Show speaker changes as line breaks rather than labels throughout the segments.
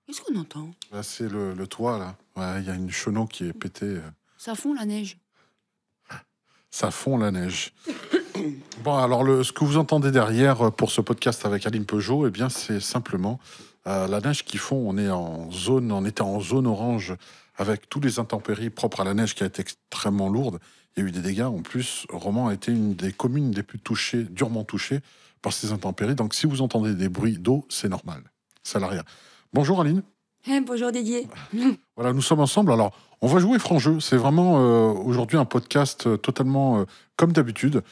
Qu'est-ce qu'on entend?
Là, c'est le toit, là. Ouais, il y a une chenot qui est pétée.
Ça fond la neige.
Ça fond la neige. Bon, alors, ce que vous entendez derrière pour ce podcast avec Aline Peugeot, eh bien, c'est simplement la neige qui fond. On était en zone orange avec tous les intempéries propres à la neige qui a été extrêmement lourde. Il y a eu des dégâts. En plus, Romans a été une des communes les plus touchées, durement touchées par ces intempéries. Donc, si vous entendez des bruits d'eau, c'est normal. Ça n'a rien. Bonjour Aline.
Bonjour Didier.
Voilà, nous sommes ensemble. Alors, on va jouer franc jeu. C'est vraiment aujourd'hui un podcast totalement comme d'habitude,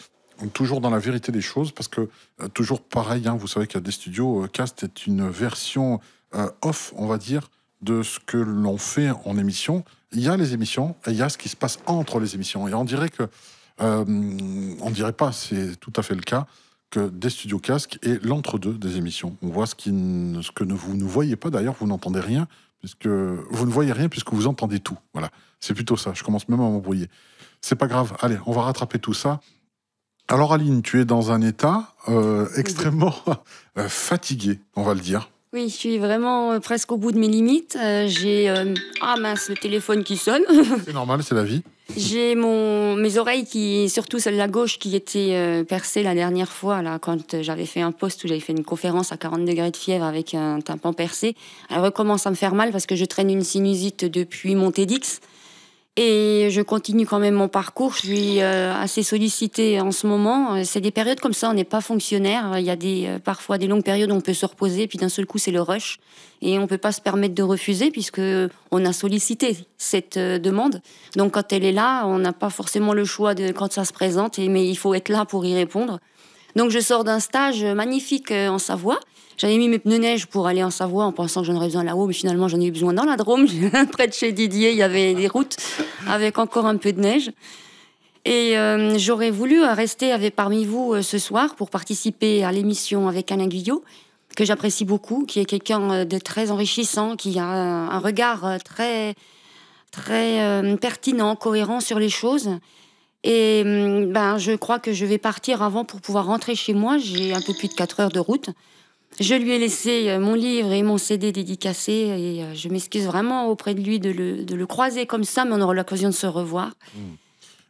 toujours dans la vérité des choses, parce que toujours pareil, hein, vous savez qu'il y a des studios. Cast est une version off, on va dire, de ce que l'on fait en émission. Il y a les émissions et il y a ce qui se passe entre les émissions. Et on dirait que, on dirait pas, c'est tout à fait le cas, que des studios casques et l'entre-deux des émissions. On voit ce que vous ne voyez pas, d'ailleurs, vous n'entendez rien, puisque vous ne voyez rien puisque vous entendez tout. Voilà, c'est plutôt ça. Je commence même à m'embrouiller. C'est pas grave. Allez, on va rattraper tout ça. Alors Aline, tu es dans un état extrêmement fatigué, on va le dire.
Oui, je suis vraiment presque au bout de mes limites. J'ai... Ah mince, le téléphone qui sonne.
C'est normal, c'est la vie.
J'ai mes oreilles, surtout celle de la gauche, qui était percée la dernière fois, là, quand j'avais fait un post où j'avais fait une conférence à 40 degrés de fièvre avec un tympan percé. Elle recommence à me faire mal parce que je traîne une sinusite depuis mon TEDx. Et je continue quand même mon parcours. Je suis assez sollicitée en ce moment. C'est des périodes comme ça, on n'est pas fonctionnaire. Il y a parfois des longues périodes où on peut se reposer, puis d'un seul coup, c'est le rush. Et on ne peut pas se permettre de refuser, puisqu'on a sollicité cette demande. Donc, quand elle est là, on n'a pas forcément le choix quand ça se présente, mais il faut être là pour y répondre. Donc, je sors d'un stage magnifique en Savoie. J'avais mis mes pneus neige pour aller en Savoie en pensant que j'en aurais besoin là-haut, mais finalement j'en ai eu besoin dans la Drôme. Près de chez Didier, il y avait des routes avec encore un peu de neige. Et j'aurais voulu rester parmi vous ce soir pour participer à l'émission avec Alain Guyot, que j'apprécie beaucoup, qui est quelqu'un de très enrichissant, qui a un regard très, très pertinent, cohérent sur les choses. Et je crois que je vais partir avant pour pouvoir rentrer chez moi. J'ai un peu plus de 4 heures de route. Je lui ai laissé mon livre et mon CD dédicacé et je m'excuse vraiment auprès de lui de le croiser comme ça, mais on aura l'occasion de se revoir.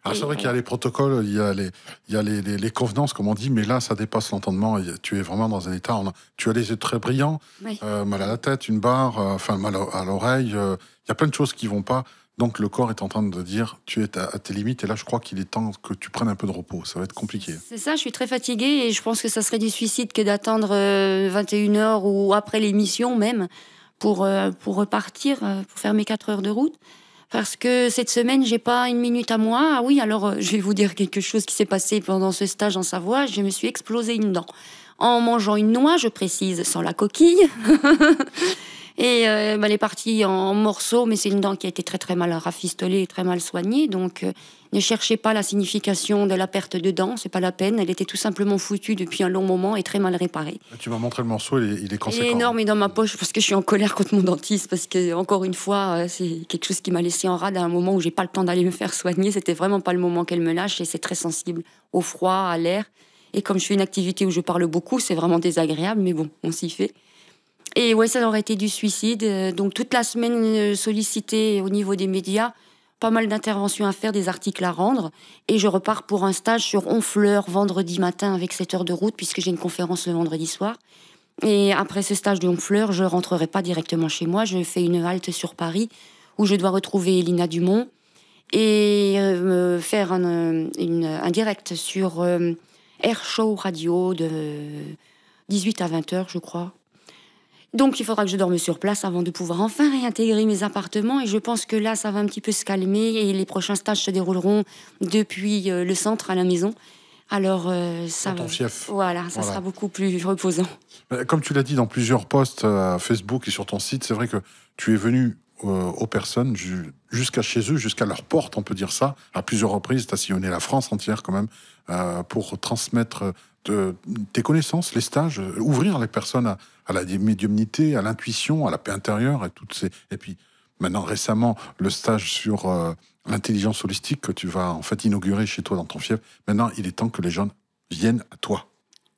Alors c'est vrai qu'il y a les protocoles, il y a les convenances, comme on dit, mais là, ça dépasse l'entendement. Tu es vraiment dans un état... Tu as les yeux très brillants,
Oui.
Mal à la tête, une barre, mal à l'oreille. Il y a plein de choses qui vont pas. Donc le corps est en train de dire, tu es à tes limites. Et là, je crois qu'il est temps que tu prennes un peu de repos. Ça va être compliqué.
C'est ça, je suis très fatiguée et je pense que ça serait du suicide que d'attendre 21h ou après l'émission même pour repartir, pour faire mes 4 heures de route. Parce que cette semaine, j'ai pas une minute à moi. Ah oui, alors je vais vous dire quelque chose qui s'est passé pendant ce stage en Savoie. Je me suis explosé une dent. En mangeant une noix, je précise, sans la coquille. Et elle est partie en morceaux, mais c'est une dent qui a été très très mal rafistolée et très mal soignée. Donc ne cherchez pas la signification de la perte de dents, c'est pas la peine. Elle était tout simplement foutue depuis un long moment et très mal réparée.
Tu m'as montré le morceau, il est conséquent.
Il est énorme et dans ma poche parce que je suis en colère contre mon dentiste. Parce que, encore une fois, c'est quelque chose qui m'a laissé en rade à un moment où j'ai pas le temps d'aller me faire soigner. C'était vraiment pas le moment qu'elle me lâche et c'est très sensible au froid, à l'air. Et comme je fais une activité où je parle beaucoup, c'est vraiment désagréable, mais bon, on s'y fait. Et ouais, ça aurait été du suicide. Donc toute la semaine sollicitée au niveau des médias, pas mal d'interventions à faire, des articles à rendre. Et je repars pour un stage sur Honfleur vendredi matin avec 7 heures de route, puisque j'ai une conférence le vendredi soir. Et après ce stage de Honfleur, je rentrerai pas directement chez moi. Je fais une halte sur Paris où je dois retrouver Elina Dumont et faire un direct sur Air Show Radio de 18 à 20 heures, je crois. Donc, il faudra que je dorme sur place avant de pouvoir enfin réintégrer mes appartements. Et je pense que là, ça va un petit peu se calmer. Et les prochains stages se dérouleront depuis le centre à la maison. Alors, ça,
dans ton fief.
Voilà, ça sera beaucoup plus reposant.
Comme tu l'as dit dans plusieurs posts à Facebook et sur ton site, c'est vrai que tu es venu aux personnes jusqu'à chez eux, jusqu'à leur porte, on peut dire ça, à plusieurs reprises. Tu as sillonné la France entière quand même pour transmettre tes connaissances, les stages, ouvrir les personnes à la médiumnité, à l'intuition, à la paix intérieure et puis maintenant récemment le stage sur l'intelligence holistique que tu vas en fait inaugurer chez toi dans ton fief. Maintenant, il est temps que les gens viennent à toi.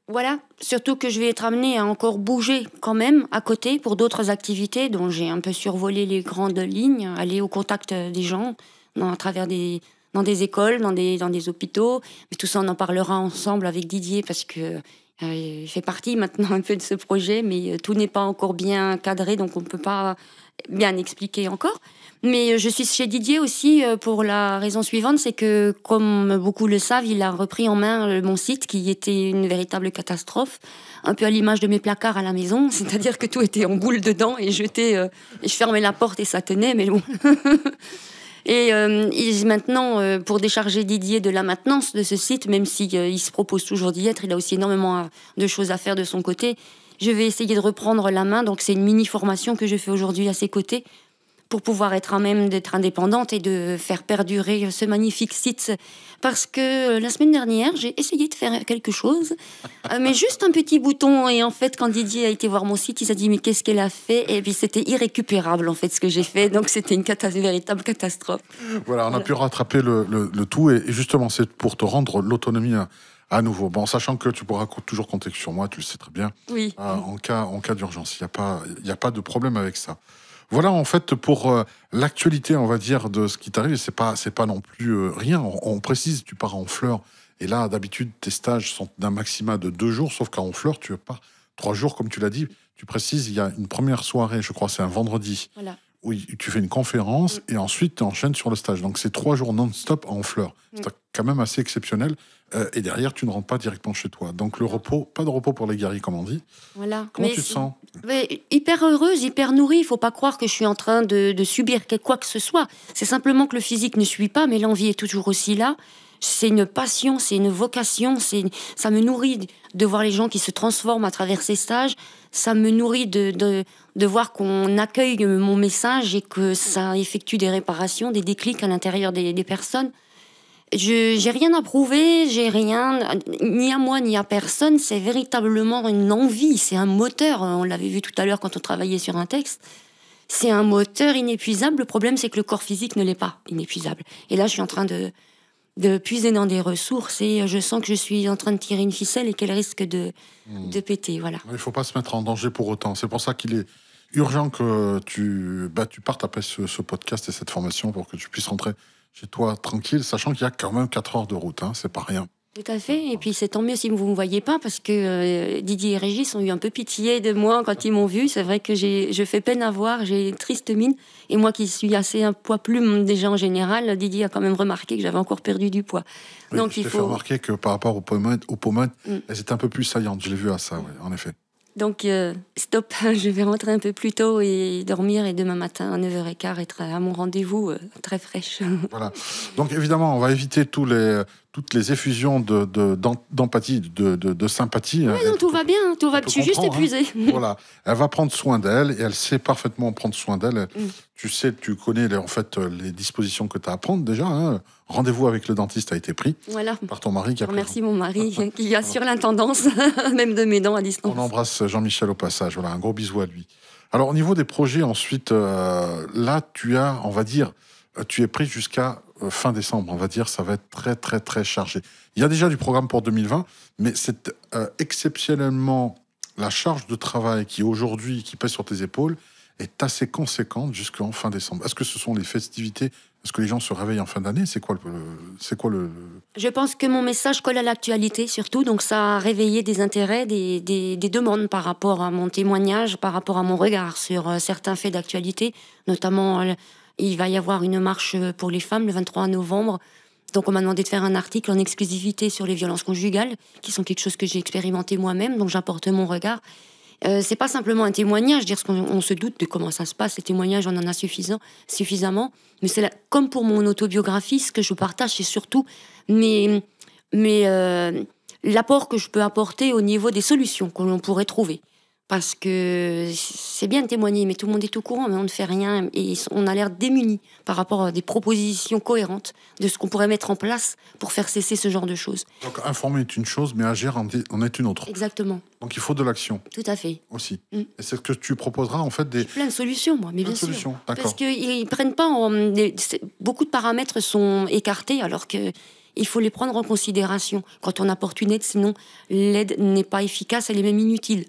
Voilà, surtout que je vais être amenée à encore bouger quand même à côté pour d'autres activités dont j'ai un peu survolé les grandes lignes, aller au contact des gens à travers dans des écoles, dans des hôpitaux. Mais tout ça, on en parlera ensemble avec Didier parce que il fait partie maintenant un peu de ce projet, mais tout n'est pas encore bien cadré, donc on ne peut pas bien expliquer encore. Mais je suis chez Didier aussi pour la raison suivante, c'est que, comme beaucoup le savent, il a repris en main mon site qui était une véritable catastrophe, un peu à l'image de mes placards à la maison, c'est-à-dire que tout était en boule dedans et et je fermais la porte et ça tenait, mais bon. Et maintenant, pour décharger Didier de la maintenance de ce site, même s'il il se propose toujours d'y être, il a aussi énormément de choses à faire de son côté, je vais essayer de reprendre la main. Donc c'est une mini-formation que je fais aujourd'hui à ses côtés, pour pouvoir être à même d'être indépendante et de faire perdurer ce magnifique site. Parce que la semaine dernière, j'ai essayé de faire quelque chose, mais juste un petit bouton. Et en fait, quand Didier a été voir mon site, il s'est dit, mais qu'est-ce qu'elle a fait? Et puis c'était irrécupérable, en fait, ce que j'ai fait. Donc c'était une véritable catastrophe.
Voilà, on a pu rattraper le tout. Et justement, c'est pour te rendre l'autonomie à nouveau. Bon, sachant que tu pourras toujours compter sur moi, tu le sais très bien.
Oui.
En cas d'urgence, il n'y a pas de problème avec ça. Voilà, en fait, pour l'actualité, on va dire, de ce qui t'arrive, c'est pas non plus rien. On précise, tu pars en fleurs. Et là, d'habitude, tes stages sont d'un maximum de 2 jours, sauf qu'en fleurs, tu pars 3 jours, comme tu l'as dit. Tu précises, il y a une première soirée, je crois, c'est un vendredi,
Voilà.
où tu fais une conférence et ensuite tu enchaînes sur le stage. Donc, c'est 3 jours non-stop en fleurs. C'est quand même assez exceptionnel. Et derrière, tu ne rentres pas directement chez toi. Donc, le repos, pas de repos pour les guerriers, comme on dit.
Voilà.
Comment tu te sens?
Hyper heureuse, hyper nourrie. Il faut pas croire que je suis en train de subir quoi que ce soit. C'est simplement que le physique ne suit pas, mais l'envie est toujours aussi là. C'est une passion, c'est une vocation. Ça me nourrit de voir les gens qui se transforment à travers ces stages. Ça me nourrit de voir qu'on accueille mon message et que ça effectue des réparations, des déclics à l'intérieur des personnes. J'ai rien à prouver, j'ai rien, ni à moi ni à personne. C'est véritablement une envie, c'est un moteur. On l'avait vu tout à l'heure quand on travaillait sur un texte. C'est un moteur inépuisable. Le problème, c'est que le corps physique ne l'est pas inépuisable. Et là, je suis en train de puiser dans des ressources et je sens que je suis en train de tirer une ficelle et qu'elle risque de péter. Voilà.
Il ne faut pas se mettre en danger pour autant. C'est pour ça qu'il est urgent que tu partes après ce podcast et cette formation pour que tu puisses rentrer chez toi tranquille, sachant qu'il y a quand même 4 heures de route, hein, c'est pas rien.
Tout à fait, et puis c'est tant mieux si vous ne me voyez pas, parce que Didier et Régis ont eu un peu pitié de moi quand ils m'ont vu. C'est vrai que je fais peine à voir, j'ai une triste mine, et moi qui suis assez un poids plume déjà en général, Didier a quand même remarqué que j'avais encore perdu du poids.
Oui, donc il faut fait remarquer que par rapport aux pommettes, elles étaient un peu plus saillantes, je l'ai vu à ça, ouais, en effet.
Donc, stop, je vais rentrer un peu plus tôt et dormir. Et demain matin, à 9h15, être à mon rendez-vous très fraîche.
Voilà. Donc, évidemment, on va éviter toutes les effusions d'empathie, de sympathie.
Oui, non, tout va bien. Tout va. Je suis juste épuisée.
Hein. Voilà. Elle va prendre soin d'elle et elle sait parfaitement prendre soin d'elle. Tu connais en fait les dispositions que tu as à prendre déjà. Hein. Rendez-vous avec le dentiste a été pris par ton mari.
Je remercie mon mari qui assure l'intendance, même de mes dents à distance.
On embrasse Jean-Michel au passage. Voilà, un gros bisou à lui. Alors, au niveau des projets, ensuite, là, on va dire, tu es pris jusqu'à fin décembre. On va dire, ça va être très, très, très chargé. Il y a déjà du programme pour 2020, mais c'est exceptionnellement la charge de travail qui pèse sur tes épaules est assez conséquente jusqu'en fin décembre. Est-ce que ce sont les festivités? Est-ce que les gens se réveillent en fin d'année? C'est quoi le...
Je pense que mon message colle à l'actualité, surtout. Donc, ça a réveillé des intérêts, des demandes par rapport à mon témoignage, par rapport à mon regard sur certains faits d'actualité. Notamment, il va y avoir une marche pour les femmes le 23 novembre. Donc, on m'a demandé de faire un article en exclusivité sur les violences conjugales, qui sont quelque chose que j'ai expérimenté moi-même. Donc, j'apporte mon regard. C'est pas simplement un témoignage, dire ce qu'on se doute de comment ça se passe. Les témoignages, on en a suffisamment. Mais c'est comme pour mon autobiographie, ce que je partage, c'est surtout l'apport que je peux apporter au niveau des solutions que l'on pourrait trouver. Parce que c'est bien de témoigner, mais tout le monde est au courant, mais on ne fait rien. Et on a l'air démunis par rapport à des propositions cohérentes de ce qu'on pourrait mettre en place pour faire cesser ce genre de choses.
Donc, informer est une chose, mais agir en est une autre.
Exactement.
Donc, il faut de l'action.
Tout à fait.
Aussi. Et c'est ce que tu proposeras, en fait, des...
Plein de solutions, moi, mais bien sûr.
D'accord.
Parce qu'ils ne prennent pas... beaucoup de paramètres sont écartés, alors que... il faut les prendre en considération quand on apporte une aide, sinon l'aide n'est pas efficace, elle est même inutile.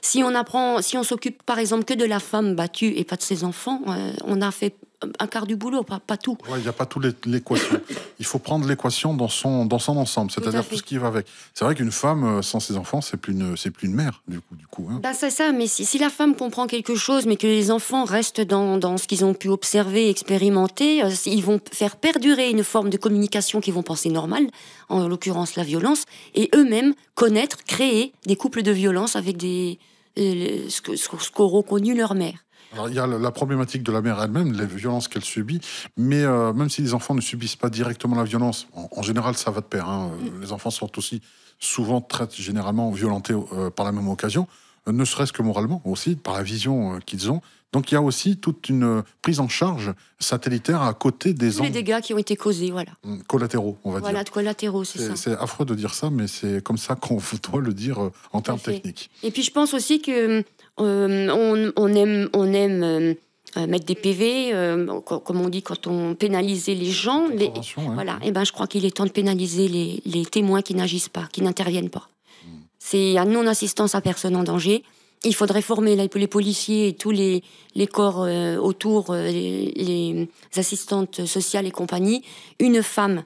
Si on s'occupe par exemple que de la femme battue et pas de ses enfants, on a fait un quart du boulot, pas tout.
Ouais, il n'y a pas toute l'équation. Il faut prendre l'équation dans son ensemble, c'est-à-dire tout ce qui va avec. C'est vrai qu'une femme sans ses enfants, c'est plus une mère, du coup. Hein.
C'est ça, mais si la femme comprend quelque chose, mais que les enfants restent dans ce qu'ils ont pu observer, expérimenter, ils vont faire perdurer une forme de communication qu'ils vont penser normale, en l'occurrence la violence, et eux-mêmes connaître, créer des couples de violence avec ce qu'auront connu leur mère.
Alors, il y a la problématique de la mère elle-même, les violences qu'elle subit, mais même si les enfants ne subissent pas directement la violence, en général, ça va de pair. Hein. Les enfants sont aussi souvent, très généralement, violentés par la même occasion, ne serait-ce que moralement aussi, par la vision qu'ils ont. Donc, il y a aussi toute une prise en charge satellitaire à côté des
Tous les dégâts qui ont été causés, voilà.
Collatéraux, on va dire.
Voilà, collatéraux, c'est ça.
C'est affreux de dire ça, mais c'est comme ça qu'on doit le dire en termes techniques.
Et puis, je pense aussi que on aime mettre des PV, comme on dit quand on pénalisait les gens. Voilà. Et je crois qu'il est temps de pénaliser les témoins qui n'agissent pas, qui n'interviennent pas. C'est un non-assistance à personne en danger. Il faudrait former les policiers et tous les corps autour, les assistantes sociales et compagnie. Une femme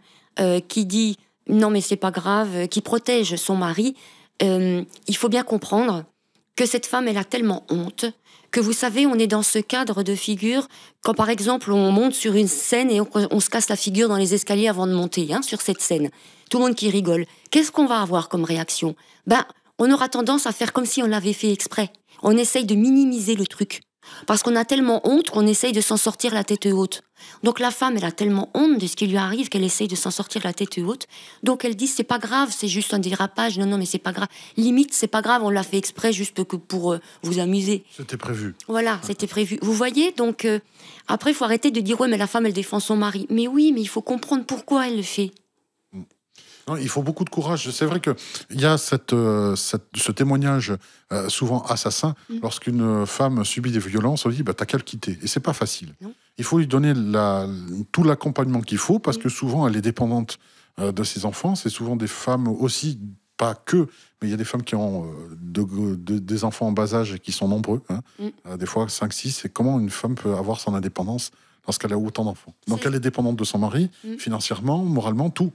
qui dit non mais c'est pas grave, qui protège son mari. Il faut bien comprendre que cette femme, elle a tellement honte que, vous savez, on est dans ce cadre de figure quand, par exemple, on monte sur une scène et on se casse la figure dans les escaliers avant de monter sur cette scène. Tout le monde qui rigole. Qu'est-ce qu'on va avoir comme réaction ? On aura tendance à faire comme si on l'avait fait exprès. On essaye de minimiser le truc. Parce qu'on a tellement honte qu'on essaye de s'en sortir la tête haute. Donc la femme, elle a tellement honte de ce qui lui arrive qu'elle essaye de s'en sortir la tête haute. Donc elle dit, c'est pas grave, c'est juste un dérapage. Non, mais c'est pas grave. Limite, c'est pas grave, on l'a fait exprès juste que pour vous amuser.
C'était prévu.
Voilà, c'était prévu. Vous voyez, donc après, il faut arrêter de dire, ouais, mais la femme, elle défend son mari. Mais oui, mais il faut comprendre pourquoi elle le fait.
Non, il faut beaucoup de courage. C'est vrai qu'il y a ce témoignage souvent assassin. Lorsqu'une femme subit des violences, on dit t'as qu'à le quitter. Et c'est pas facile.
Non.
Il faut lui donner tout l'accompagnement qu'il faut parce que souvent elle est dépendante de ses enfants. C'est souvent des femmes aussi, pas que, mais il y a des femmes qui ont des enfants en bas âge et qui sont nombreux. Des fois 5, 6. Et comment une femme peut avoir son indépendance lorsqu'elle a autant d'enfants. Donc elle est dépendante de son mari, financièrement, moralement, tout.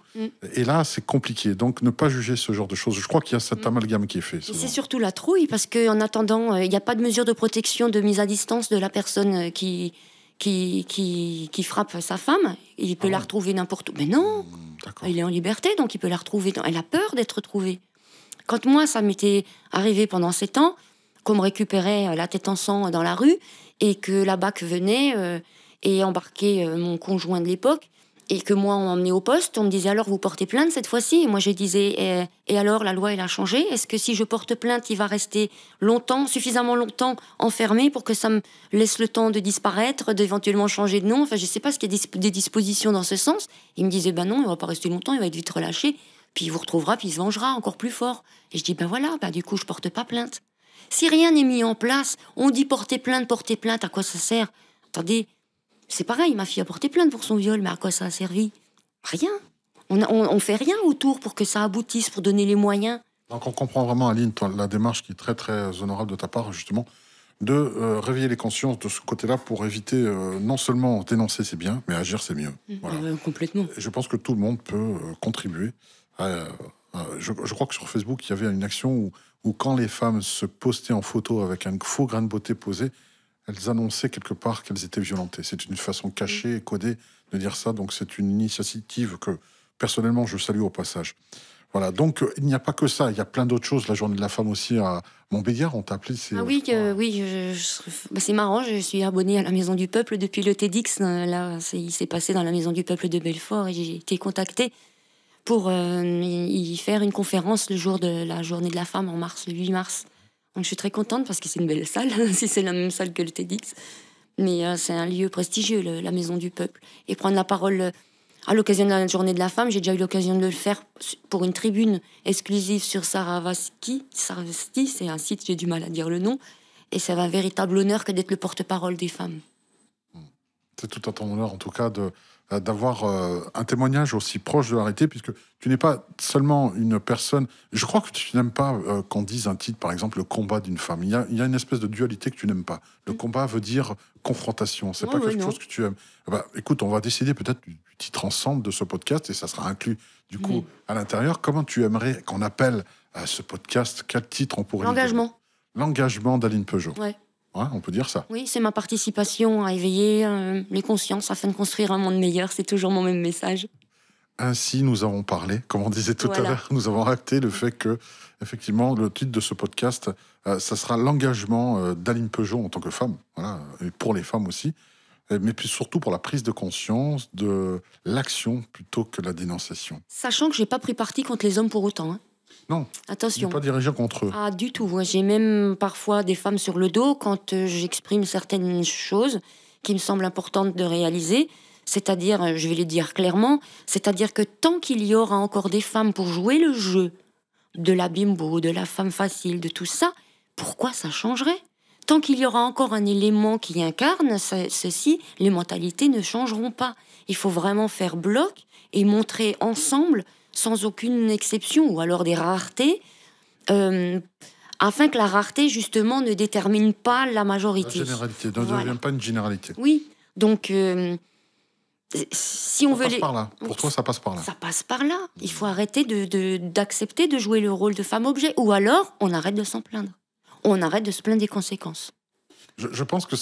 Et là, c'est compliqué. Donc ne pas juger ce genre de choses. Je crois qu'il y a cet amalgame qui est fait.
C'est surtout la trouille, parce qu'en attendant, il n'y a pas de mesure de protection, de mise à distance de la personne qui frappe sa femme. Il peut la retrouver n'importe où. Mais non, il est en liberté, donc il peut la retrouver. Elle a peur d'être retrouvée. Quand moi, ça m'était arrivé pendant 7 ans, qu'on me récupérait la tête en sang dans la rue, et que la BAC venait... et embarqué mon conjoint de l'époque, et que moi, on m'emmenait au poste, on me disait, alors, vous portez plainte cette fois-ci ? Et moi, je disais, et alors, la loi, elle a changé ? Est-ce que si je porte plainte, il va rester suffisamment longtemps enfermé pour que ça me laisse le temps de disparaître, d'éventuellement changer de nom ? Enfin, je sais pas, ce qu'il y a des dispositions dans ce sens. Il me disait, non, il va pas rester longtemps, il va être vite relâché, puis il vous retrouvera, puis il se vengera encore plus fort. Et je dis, voilà, du coup, je porte pas plainte. Si rien n'est mis en place, on dit porter plainte, à quoi ça sert ? Attendez, c'est pareil, ma fille a porté plainte pour son viol, mais à quoi ça a servi ? Rien. On fait rien autour pour que ça aboutisse, pour donner les moyens.
Donc on comprend vraiment, Aline, la démarche qui est très très honorable de ta part, justement, de réveiller les consciences de ce côté-là pour éviter non seulement dénoncer c'est bien, mais agir c'est mieux. Voilà.
Complètement.
Et je pense que tout le monde peut contribuer. Je crois que sur Facebook, il y avait une action où quand les femmes se postaient en photo avec un faux grain de beauté posé, elles annonçaient quelque part qu'elles étaient violentées. C'est une façon cachée et codée de dire ça. Donc c'est une initiative que, personnellement, je salue au passage. Voilà, donc il n'y a pas que ça. Il y a plein d'autres choses. La journée de la femme aussi à Montbéliard, on t'a appelé.
C'est marrant. Je suis abonnée à la Maison du Peuple depuis le TEDx. Là, il s'est passé dans la Maison du Peuple de Belfort et j'ai été contactée pour y faire une conférence le jour de la journée de la femme en mars, le 8 mars. Donc je suis très contente parce que c'est une belle salle, si c'est la même salle que le TEDx. Mais c'est un lieu prestigieux, la Maison du Peuple. Et prendre la parole à l'occasion de la journée de la femme, j'ai déjà eu l'occasion de le faire pour une tribune exclusive sur Saravasti, c'est un site, j'ai du mal à dire le nom. Et c'est un véritable honneur que d'être le porte-parole des femmes.
C'est tout à ton honneur, en tout cas, de d'avoir un témoignage aussi proche de la réalité, puisque tu n'es pas seulement une personne... Je crois que tu n'aimes pas qu'on dise un titre, par exemple, le combat d'une femme. Il y a une espèce de dualité que tu n'aimes pas. Le combat veut dire confrontation. C'est pas quelque chose que tu aimes. Bah, écoute, on va décider peut-être du titre ensemble de ce podcast, et ça sera inclus, du coup, à l'intérieur. Comment tu aimerais qu'on appelle ce podcast? Quel titre on pourrait...
L'engagement.
L'engagement d'Aline Peugeot.
Ouais.
Ouais, on peut dire ça.
Oui, c'est ma participation à éveiller les consciences afin de construire un monde meilleur. C'est toujours mon même message.
Ainsi, nous avons parlé, comme on disait tout à l'heure, nous avons acté le fait que, effectivement, le titre de ce podcast, ça sera l'engagement d'Aline Peugeot en tant que femme, voilà, et pour les femmes aussi, mais puis surtout pour la prise de conscience de l'action plutôt que la dénonciation.
Sachant que j'ai pas pris parti contre les hommes pour autant. Hein.
Non,
attention.
Pas dirigé contre eux.
Ah, du tout. J'ai même parfois des femmes sur le dos quand j'exprime certaines choses qui me semblent importantes de réaliser. C'est-à-dire, je vais les dire clairement, c'est-à-dire que tant qu'il y aura encore des femmes pour jouer le jeu de la bimbo, de la femme facile, de tout ça, pourquoi ça changerait? Tant qu'il y aura encore un élément qui incarne ceci, les mentalités ne changeront pas. Il faut vraiment faire bloc et montrer ensemble, sans aucune exception, ou alors des raretés, afin que la rareté, justement, ne détermine pas la majorité.
La généralité, ne devient pas une généralité.
Oui, donc... si on
ça
veut
passe par là. Pour toi, ça passe par là.
Ça passe par là. Il faut arrêter d'accepter de jouer le rôle de femme-objet. Ou alors, on arrête de s'en plaindre. On arrête de se plaindre des conséquences.
Je pense que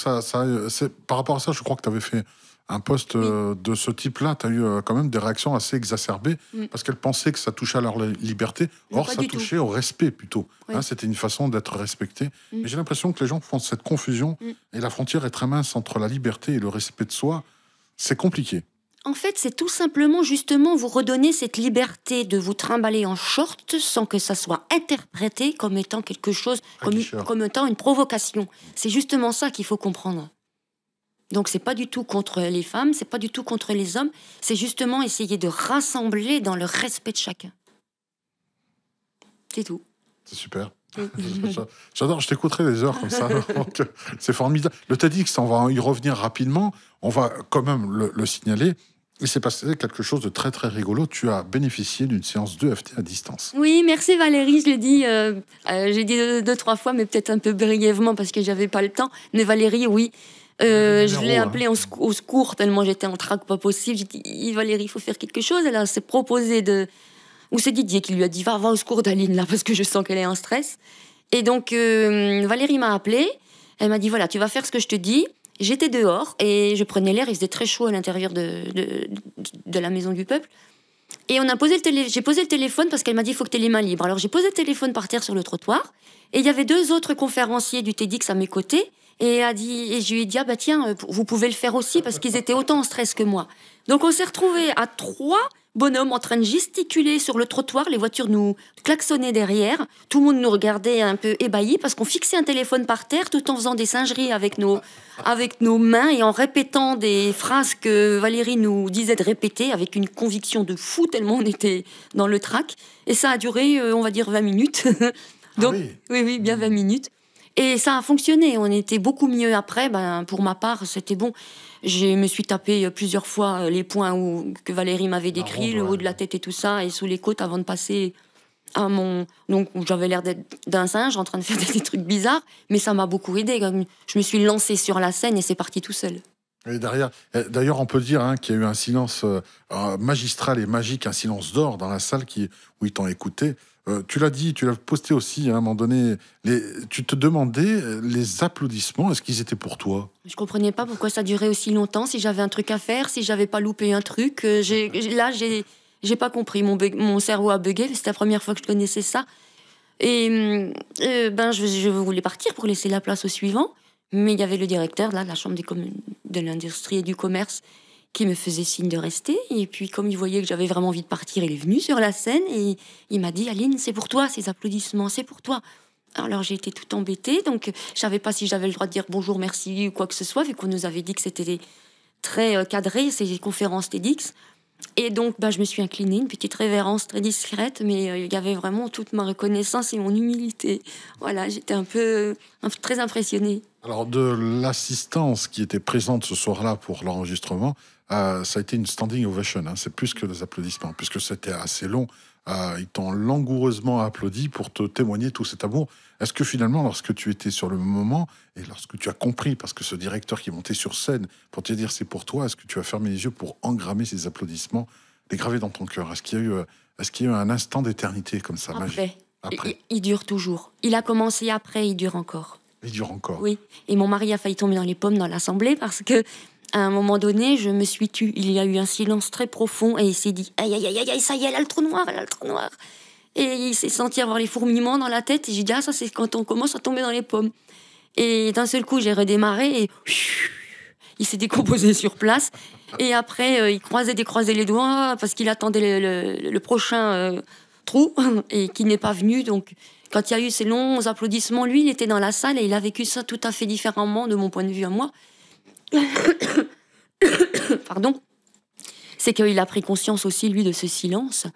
par rapport à ça, je crois que tu avais fait un post de ce type-là. Tu as eu quand même des réactions assez exacerbées parce qu'elles pensaient que ça touchait à leur liberté. Or, ça touchait au respect plutôt. Oui. Hein, c'était une façon d'être respecté. Mais j'ai l'impression que les gens font cette confusion et la frontière est très mince entre la liberté et le respect de soi. C'est compliqué.
En fait, c'est tout simplement, justement, vous redonner cette liberté de vous trimballer en short sans que ça soit interprété comme étant quelque chose, comme étant une provocation. C'est justement ça qu'il faut comprendre. Donc, c'est pas du tout contre les femmes, c'est pas du tout contre les hommes, c'est justement essayer de rassembler dans le respect de chacun. C'est tout.
C'est super. J'adore, je t'écouterai des heures comme ça. C'est formidable. Le TEDx, on va y revenir rapidement. On va quand même le signaler. Il s'est passé quelque chose de très très rigolo. Tu as bénéficié d'une séance d'EFT à distance.
Oui, merci Valérie. Je l'ai dit, j'ai dit 2-3 fois, mais peut-être un peu brièvement parce que j'avais pas le temps. Mais Valérie, oui. Je l'ai appelée au secours tellement j'étais en trac pas possible. J'ai dit, Valérie, il faut faire quelque chose. Elle s'est proposée de... Ou c'est Didier qui lui a dit, va au secours d'Aline, là, parce que je sens qu'elle est en stress. Et donc, Valérie m'a appelée. Elle m'a dit, voilà, tu vas faire ce que je te dis. J'étais dehors et je prenais l'air. Il faisait très chaud à l'intérieur de la maison du peuple. Et j'ai posé le téléphone parce qu'elle m'a dit, il faut que tu aies les mains libres. Alors, j'ai posé le téléphone par terre sur le trottoir. Et il y avait 2 autres conférenciers du TEDx à mes côtés. Et je lui ai dit, ah bah tiens, vous pouvez le faire aussi, parce qu'ils étaient autant en stress que moi. Donc on s'est retrouvés à 3 bonhommes en train de gesticuler sur le trottoir, les voitures nous klaxonnaient derrière, tout le monde nous regardait un peu ébahis, parce qu'on fixait un téléphone par terre tout en faisant des singeries avec nos mains et en répétant des phrases que Valérie nous disait de répéter avec une conviction de fou, tellement on était dans le trac. Et ça a duré, on va dire, 20 minutes. Donc, oui, bien 20 minutes. Et ça a fonctionné, on était beaucoup mieux après. Pour ma part, c'était bon. Je me suis tapé plusieurs fois les points que Valérie m'avait décrits, le haut de la tête et tout ça, et sous les côtes avant de passer à mon... Donc j'avais l'air d'un singe en train de faire des trucs bizarres, mais ça m'a beaucoup aidé. Je me suis lancée sur la scène et c'est parti tout seul.
Et d'ailleurs, on peut dire qu'il y a eu un silence magistral et magique, un silence d'or dans la salle où ils t'ont écouté. Tu l'as dit, tu l'as posté aussi à un moment donné. Tu te demandais les applaudissements, est-ce qu'ils étaient pour toi?
Je comprenais pas pourquoi ça durait aussi longtemps, si j'avais un truc à faire, si j'avais pas loupé un truc. J'ai pas compris. Mon cerveau a bugué. C'était la première fois que je connaissais ça. Et je voulais partir pour laisser la place au suivant. Mais il y avait le directeur de la Chambre de l'Industrie et du Commerce qui me faisait signe de rester. Et puis, comme il voyait que j'avais vraiment envie de partir, il est venu sur la scène et il m'a dit « Aline, c'est pour toi, ces applaudissements, c'est pour toi ». Alors, j'ai été tout embêtée. Donc, je savais pas si j'avais le droit de dire bonjour, merci ou quoi que ce soit, vu qu'on nous avait dit que c'était très cadré, ces conférences TEDx. Et donc, je me suis inclinée, une petite révérence très discrète, mais il y avait vraiment toute ma reconnaissance et mon humilité. Voilà, j'étais très impressionnée.
Alors, de l'assistance qui était présente ce soir-là pour l'enregistrement, ça a été une standing ovation. Hein. C'est plus que des applaudissements, puisque c'était assez long. Ils t'ont langoureusement applaudi pour te témoigner tout cet amour. Est-ce que finalement, lorsque tu étais sur le moment et lorsque tu as compris, parce que ce directeur qui montait sur scène pour te dire c'est pour toi, est-ce que tu as fermé les yeux pour engrammer ces applaudissements, les graver dans ton cœur? Est-ce qu'il y a eu un instant d'éternité comme ça, magique?
Après. Il dure toujours. Il a commencé après, il dure encore.
Il dure encore.
Oui. Et mon mari a failli tomber dans les pommes dans l'assemblée parce que à un moment donné, je me suis tue. Il y a eu un silence très profond et il s'est dit aïe, aïe, aïe, aïe, ça y est, elle a le trou noir, elle a le trou noir. Et il s'est senti avoir les fourmillements dans la tête. Et j'ai dit, ça, c'est quand on commence à tomber dans les pommes. Et d'un seul coup, j'ai redémarré et il s'est décomposé sur place. Et après, il décroisait les doigts parce qu'il attendait le prochain trou et qui n'est pas venu. Donc, quand il y a eu ces longs applaudissements, lui, il était dans la salle et il a vécu ça tout à fait différemment de mon point de vue à moi. Pardon. C'est qu'il a pris conscience aussi, lui, de ce silence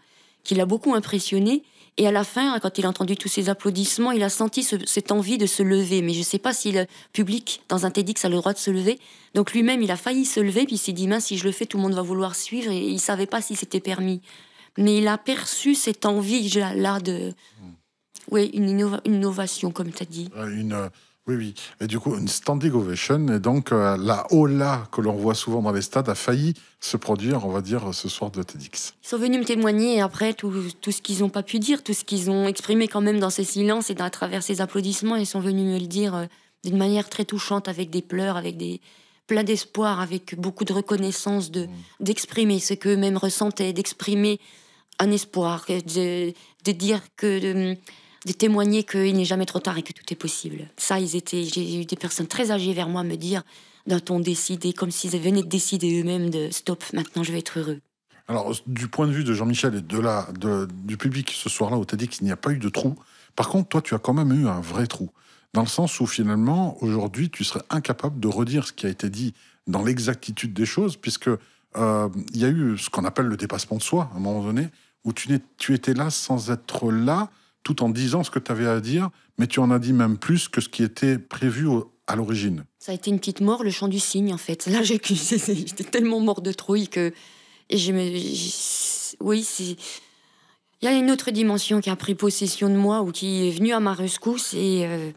qui l'a beaucoup impressionné. Et à la fin, quand il a entendu tous ces applaudissements, il a senti cette envie de se lever. Mais je ne sais pas si le public, dans un TEDx, a le droit de se lever. Donc lui-même, il a failli se lever, puis il s'est dit, mince, si je le fais, tout le monde va vouloir suivre. Et il ne savait pas si c'était permis. Mais il a perçu cette envie-là de... Oui, une innovation, comme tu as dit.
Oui. Et du coup, une standing ovation. Et donc, la hola que l'on voit souvent dans les stades a failli se produire, on va dire, ce soir de TEDx.
Ils sont venus me témoigner après tout ce qu'ils n'ont pas pu dire, tout ce qu'ils ont exprimé quand même dans ces silences et à travers ces applaudissements. Ils sont venus me le dire d'une manière très touchante, avec des pleurs, avec plein d'espoir, avec beaucoup de reconnaissance, d'exprimer ce qu'eux-mêmes ressentaient, d'exprimer un espoir, de dire que... de témoigner qu'il n'est jamais trop tard et que tout est possible. Ça, j'ai eu des personnes très âgées vers moi me dire d'un ton décidé, comme s'ils venaient de décider eux-mêmes de stop, maintenant je vais être heureux.
Alors, du point de vue de Jean-Michel et du public ce soir-là au TEDx, il n'y a pas eu de trou. Par contre, toi, tu as quand même eu un vrai trou. Dans le sens où, finalement, aujourd'hui, tu serais incapable de redire ce qui a été dit dans l'exactitude des choses, puisque il y a eu ce qu'on appelle le dépassement de soi, à un moment donné, où tu étais là sans être là, tout en disant ce que tu avais à dire, mais tu en as dit même plus que ce qui était prévu à l'origine.
Ça a été une petite mort, le chant du cygne, en fait. Là, j'étais tellement mort de trouille que... Oui, il y a une autre dimension qui a pris possession de moi ou qui est venue à ma rescousse et...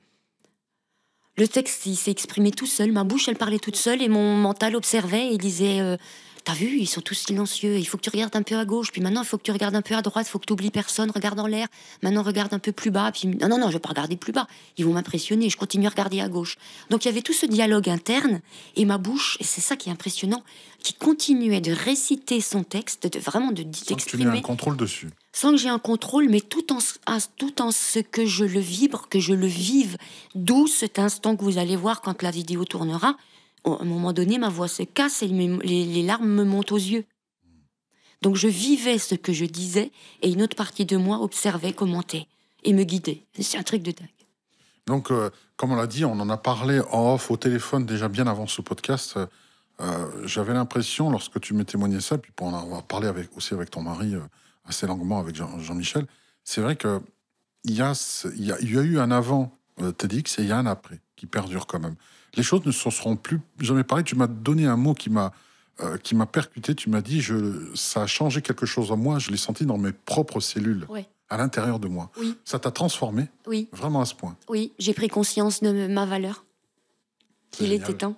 Le texte, il s'est exprimé tout seul. Ma bouche, elle parlait toute seule et mon mental observait et disait... T'as vu, ils sont tous silencieux. Il faut que tu regardes un peu à gauche. Puis maintenant, il faut que tu regardes un peu à droite. Il faut que tu oublies personne. Regarde en l'air. Maintenant, regarde un peu plus bas. Puis non, je vais pas regarder plus bas. Ils vont m'impressionner. Je continue à regarder à gauche. Donc, il y avait tout ce dialogue interne. Et ma bouche, et c'est ça qui est impressionnant, qui continuait de réciter son texte, d'exprimer.
Sans que tu aies un contrôle dessus.
Sans que j'ai un contrôle, mais tout en ce que je le vibre, que je le vive. D'où cet instant que vous allez voir quand la vidéo tournera. À un moment donné, ma voix se casse et les larmes me montent aux yeux. Donc je vivais ce que je disais et une autre partie de moi observait, commentait et me guidait. C'est un truc de dingue.
Donc, comme on l'a dit, on en a parlé en off au téléphone déjà bien avant ce podcast. J'avais l'impression, lorsque tu me témoignais ça, puis on en a parlé aussi avec ton mari assez longuement, avec Jean-Michel, c'est vrai qu'il y a eu un avant TEDx et il y a un après qui perdure quand même. Les choses ne se seront plus jamais pareilles. Tu m'as donné un mot qui m'a percuté. Tu m'as dit, ça a changé quelque chose en moi. Je l'ai senti dans mes propres cellules, à l'intérieur de moi.
Oui.
Ça t'a transformé, vraiment à ce point.
Oui, j'ai pris conscience de ma valeur. Il était temps,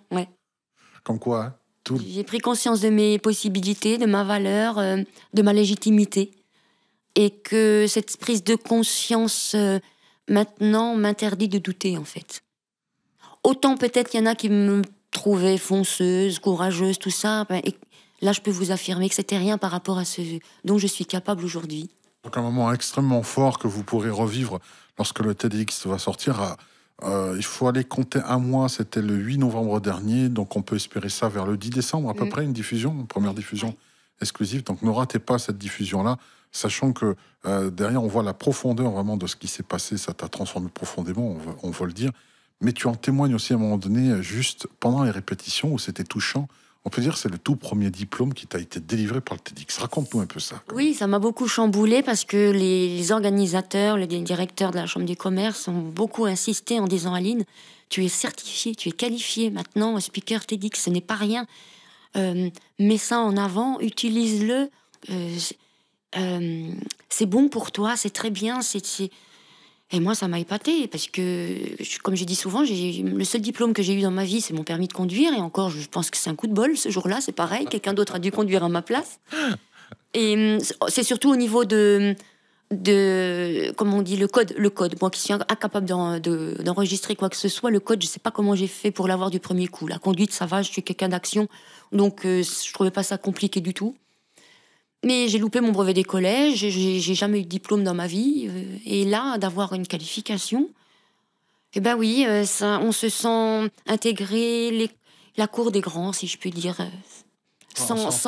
Comme quoi, hein,
J'ai pris conscience de mes possibilités, de ma valeur, de ma légitimité. Et que cette prise de conscience, maintenant, m'interdit de douter, en fait. Autant peut-être il y en a qui me trouvaient fonceuse, courageuse, tout ça. Et là, je peux vous affirmer que c'était rien par rapport à ce dont je suis capable aujourd'hui.
Donc un moment extrêmement fort que vous pourrez revivre lorsque le TEDx va sortir. Il faut aller compter un mois, c'était le 8 novembre dernier, donc on peut espérer ça vers le 10 décembre à peu près, une première diffusion exclusive. Donc ne ratez pas cette diffusion-là, sachant que derrière on voit la profondeur vraiment de ce qui s'est passé, ça t'a transformé profondément, on va le dire. Mais tu en témoignes aussi à un moment donné, juste pendant les répétitions, où c'était touchant, On peut dire que c'est le tout premier diplôme qui t'a été délivré par le TEDx. Raconte-nous un peu ça.
Oui, ça m'a beaucoup chamboulé parce que les organisateurs, les directeurs de la Chambre du commerce ont beaucoup insisté en disant: Aline, tu es certifiée, tu es qualifiée maintenant, speaker TEDx, ce n'est pas rien. Mets ça en avant, utilise-le. C'est bon pour toi, c'est très bien. Et moi, ça m'a épaté parce que, comme j'ai dit souvent, le seul diplôme que j'ai eu dans ma vie, c'est mon permis de conduire. Et encore, je pense que c'est un coup de bol ce jour-là, c'est pareil. Quelqu'un d'autre a dû conduire à ma place. Et c'est surtout au niveau de comment on dit, le code. Moi qui suis incapable d'enregistrer quoi que ce soit, le code, je sais pas comment j'ai fait pour l'avoir du premier coup. La conduite, ça va, je suis quelqu'un d'action. Donc, je trouvais pas ça compliqué du tout. Mais j'ai loupé mon brevet des collèges, j'ai jamais eu de diplôme dans ma vie. Et là, d'avoir une qualification, eh ben oui, on se sent intégré la cour des grands, si je puis dire, sans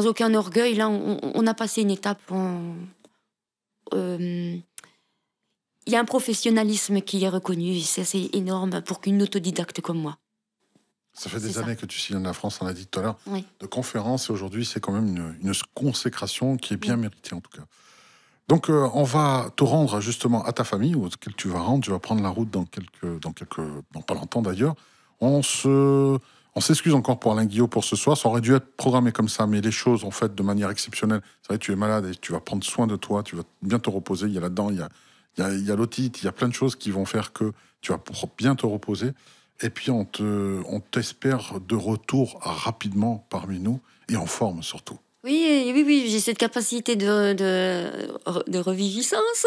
aucun orgueil. Là, on a passé une étape. Il y a un professionnalisme qui est reconnu, et c'est assez énorme pour qu'une autodidacte comme moi.
Ça fait des années que tu sillonnes la France, on l'a dit tout à l'heure,
oui.
de conférences, et aujourd'hui, c'est quand même une consécration qui est bien méritée, en tout cas. Donc, on va te rendre justement à ta famille, auquel tu vas rendre. Tu vas prendre la route dans pas longtemps d'ailleurs. On s'excuse encore pour Alain Guillot pour ce soir. Ça aurait dû être programmé comme ça, mais les choses ont fait de manière exceptionnelle. C'est vrai, tu es malade et tu vas prendre soin de toi. Tu vas bien te reposer. Il y a là-dedans, il y a l'otite, il y a plein de choses qui vont faire que tu vas bien te reposer. Et puis, on t'espère de retour rapidement parmi nous et en forme surtout.
Oui, j'ai cette capacité de reviviscence,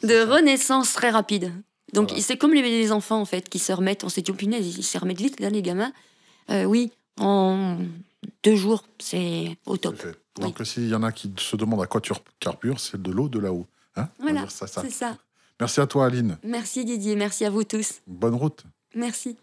de renaissance très rapide. Donc, voilà. C'est comme les enfants, en fait, qui se remettent. On s'est dit, oh punaise, ils se remettent vite, là, les gamins. Oui, en 2 jours, c'est au top.
Donc, s'il y en a qui se demandent à quoi tu carbures, c'est de l'eau de là-haut. Hein,
voilà, c'est ça.
Merci à toi, Aline.
Merci, Didier. Merci à vous tous.
Bonne route.
Merci.